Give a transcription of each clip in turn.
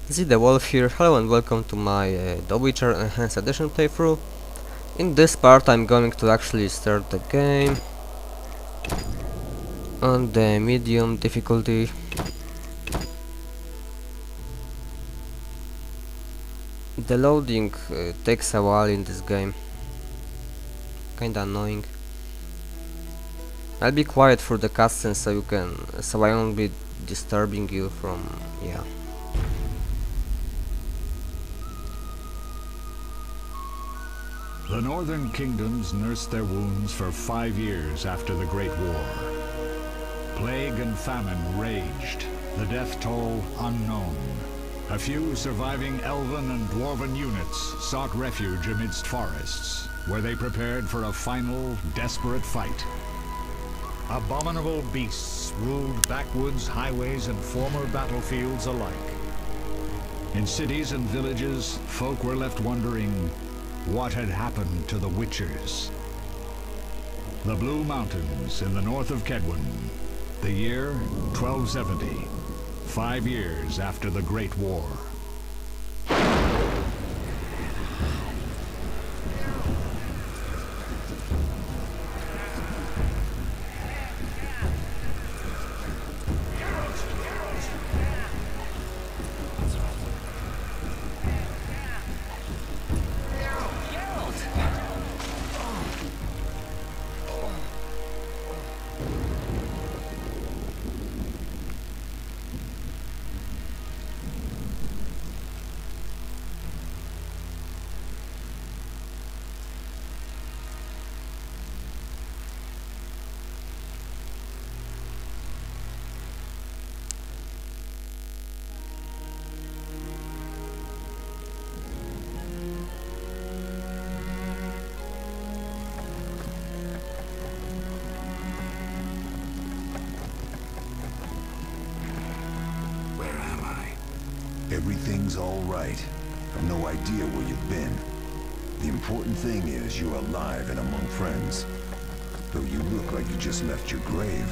The Wolf here, hello and welcome to my The Witcher Enhanced Edition playthrough. In this part I'm going to actually start the game on the medium difficulty. The loading takes a while in this game, kinda annoying. I'll be quiet for the cutscenes so I won't be disturbing you from, yeah. The northern kingdoms nursed their wounds for 5 years after the Great War. Plague and famine raged, the death toll unknown. A few surviving elven and dwarven units sought refuge amidst forests, where they prepared for a final, desperate fight. Abominable beasts ruled backwoods, highways, and former battlefields alike. In cities and villages, folk were left wondering, what had happened to the Witchers? The Blue Mountains in the north of Kedwen. The year 1270. 5 years after the Great War. Everything's all right. I've no idea where you've been. The important thing is you're alive and among friends. Though you look like you just left your grave.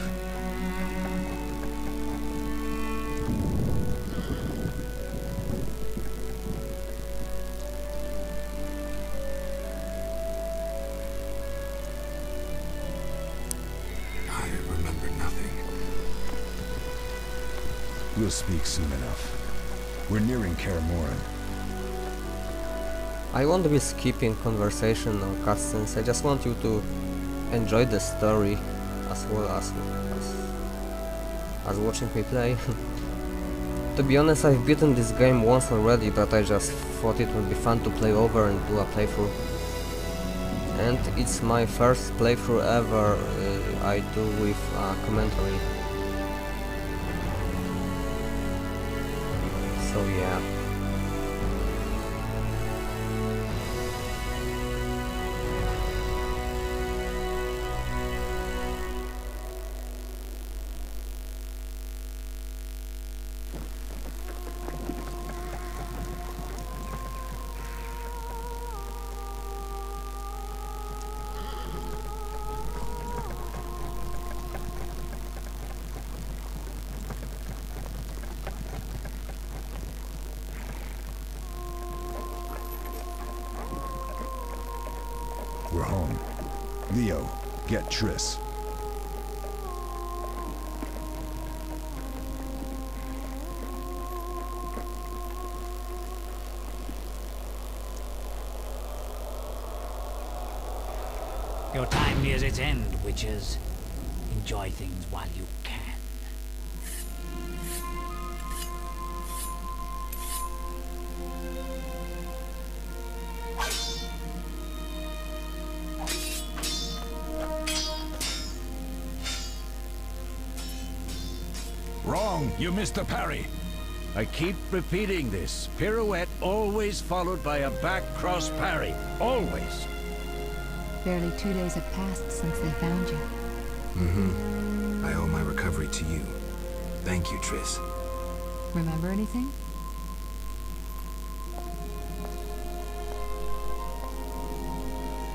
I remember nothing. We'll speak soon enough. We're nearing Kaer. I won't be skipping conversation or cutscenes, I just want you to enjoy the story as well as watching me play. To be honest, I've beaten this game once already, but I just thought it would be fun to play over and do a playthrough. And it's my first playthrough ever I do with commentary. So yeah. We're home. Leo, get Triss. Your time nears its end, witches. Enjoy things while you can. Wrong, you missed the parry. I keep repeating this. Pirouette always followed by a back cross parry. Always. Barely 2 days have passed since they found you. I owe my recovery to you. Thank you, Triss. Remember anything?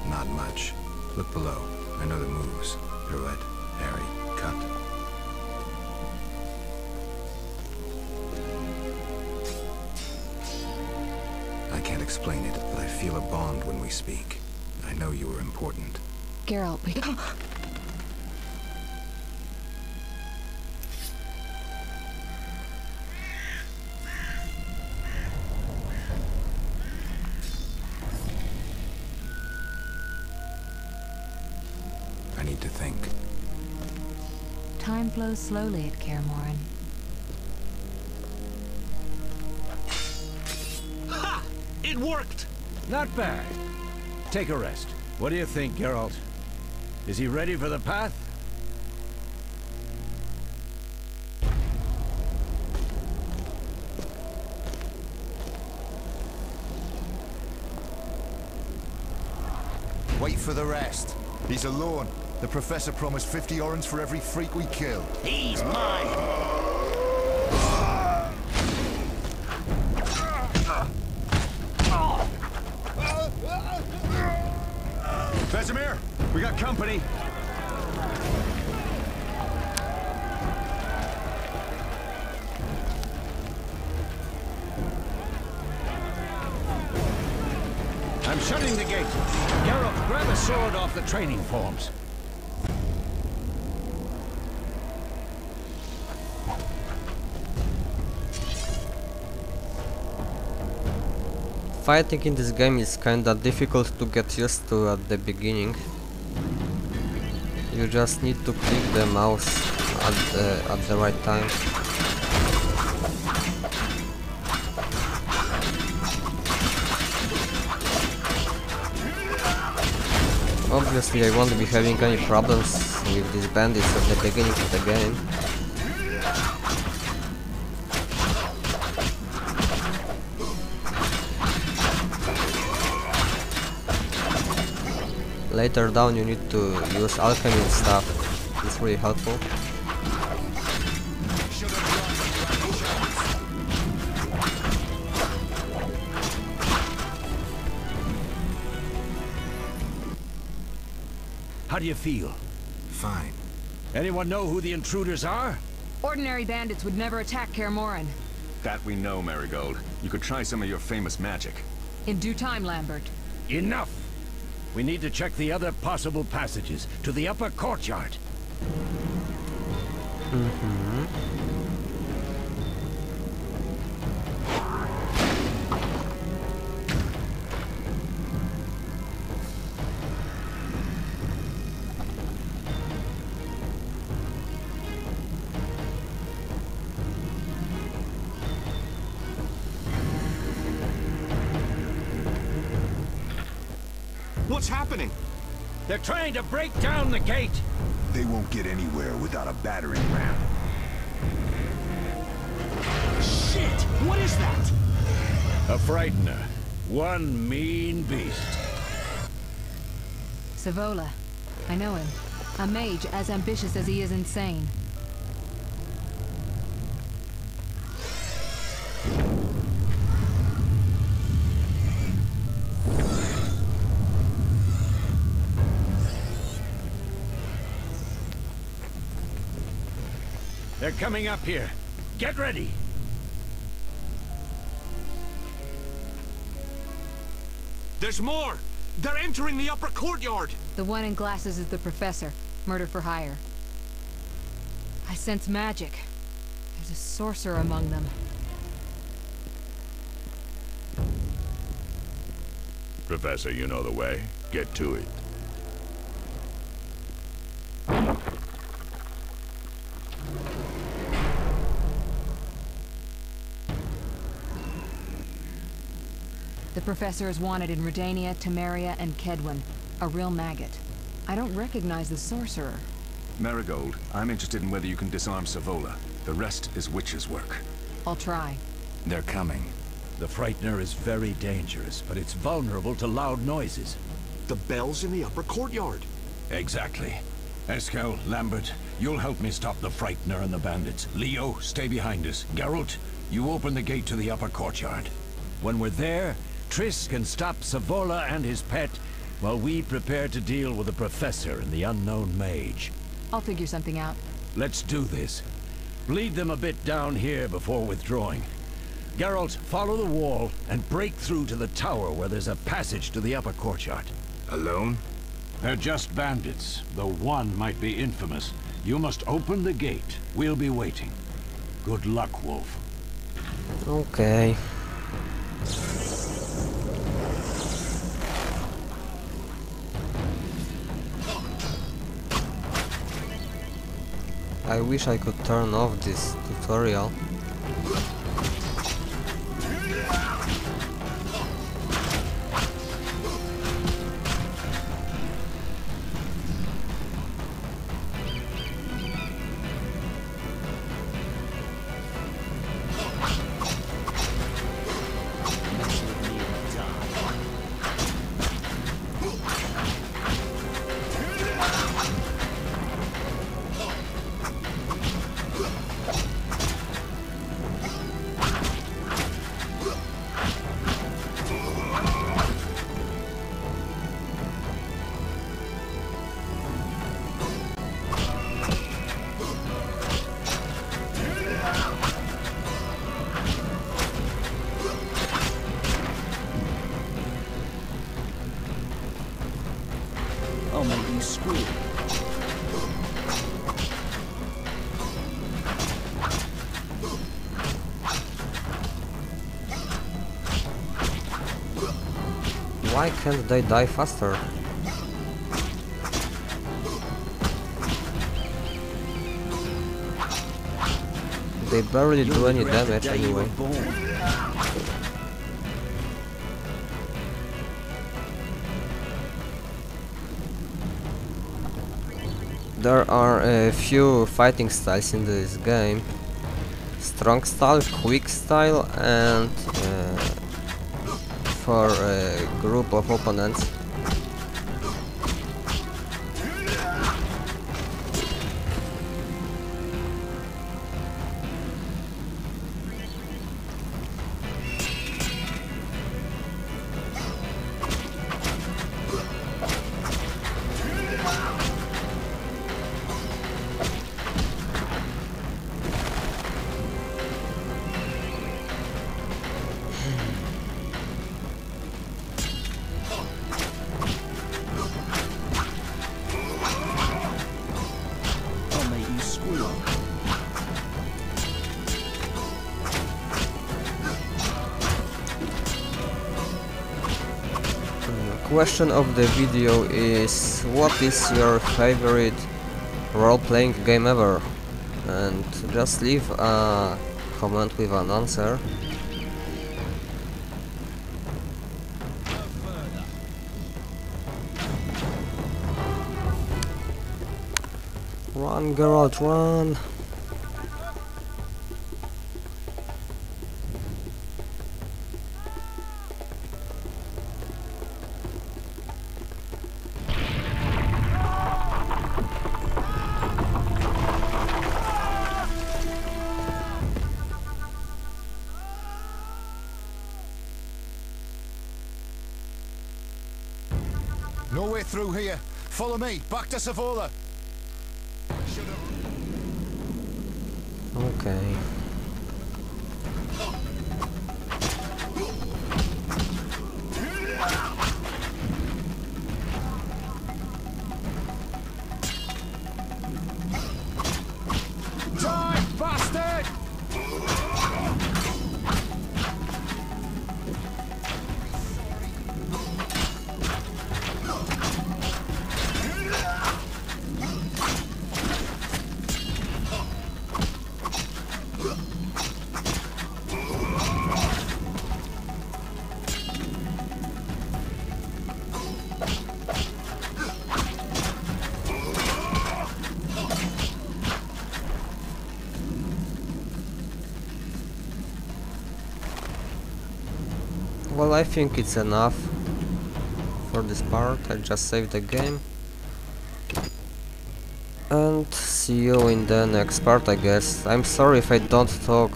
Not much. Look below. I know the moves. Pirouette, parry, cut. can't explain it, but I feel a bond when we speak. I know you are important. Geralt, we... I need to think. Time flows slowly at Kaer Morhen. Ha! It worked! Not bad. Take a rest. What do you think, Geralt? Is he ready for the path? Wait for the rest. He's alone. The Professor promised 50 orens for every freak we kill. He's mine! Vesemir, we got company. I'm shutting the gate. Geralt, grab a sword off the training forms. Fighting in this game is kinda difficult to get used to at the beginning. You just need to click the mouse at the right time. Obviously I won't be having any problems with these bandits at the beginning of the game. Later down you need to use alchemy and stuff. It's really helpful. How do you feel? Fine. Anyone know who the intruders are? Ordinary bandits would never attack Kaer Morhen. That we know, Marigold. You could try some of your famous magic. In due time, Lambert. Enough! We need to check the other possible passages to the upper courtyard. What's happening? They're trying to break down the gate! They won't get anywhere without a battering ram. Shit! What is that? A frightener. One mean beast. Savola. I know him. A mage as ambitious as he is insane. They're coming up here. Get ready! There's more! They're entering the upper courtyard! The one in glasses is the Professor. Murder for hire. I sense magic. There's a sorcerer among them. Professor, you know the way. Get to it. The Professor is wanted in Redania, Temeria, and Kedwen. A real maggot. I don't recognize the sorcerer. Marigold, I'm interested in whether you can disarm Savola. The rest is witch's work. I'll try. They're coming. The frightener is very dangerous, but it's vulnerable to loud noises. The bell's in the upper courtyard. Exactly. Eskel, Lambert, you'll help me stop the frightener and the bandits. Leo, stay behind us. Geralt, you open the gate to the upper courtyard. When we're there, Triss can stop Savola and his pet, while we prepare to deal with the Professor and the unknown mage. I'll figure something out. Let's do this. Bleed them a bit down here before withdrawing. Geralt, follow the wall and break through to the tower where there's a passage to the upper courtyard. Alone? They're just bandits, though one might be infamous. You must open the gate. We'll be waiting. Good luck, Wolf. Okay. I wish I could turn off this tutorial. I'll make you squeal. Why can't they die faster? They barely do any damage anyway. There are a few fighting styles in this game. Strong style, quick style, and for a group of opponents. Question of the video is: what is your favorite role-playing game ever? And just leave a comment with an answer. Run, Geralt, run! No way through here. Follow me. Back to Savola. Okay. Die, bastard! Well, I think it's enough for this part. I just saved the game. And see you in the next part, I guess. I'm sorry if I don't talk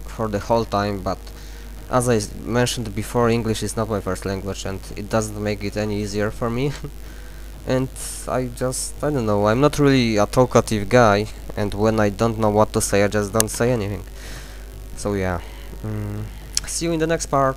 for the whole time, but as I mentioned before, English is not my first language and it doesn't make it any easier for me. And I don't know, I'm not really a talkative guy, and when I don't know what to say, I just don't say anything. So yeah, See you in the next part.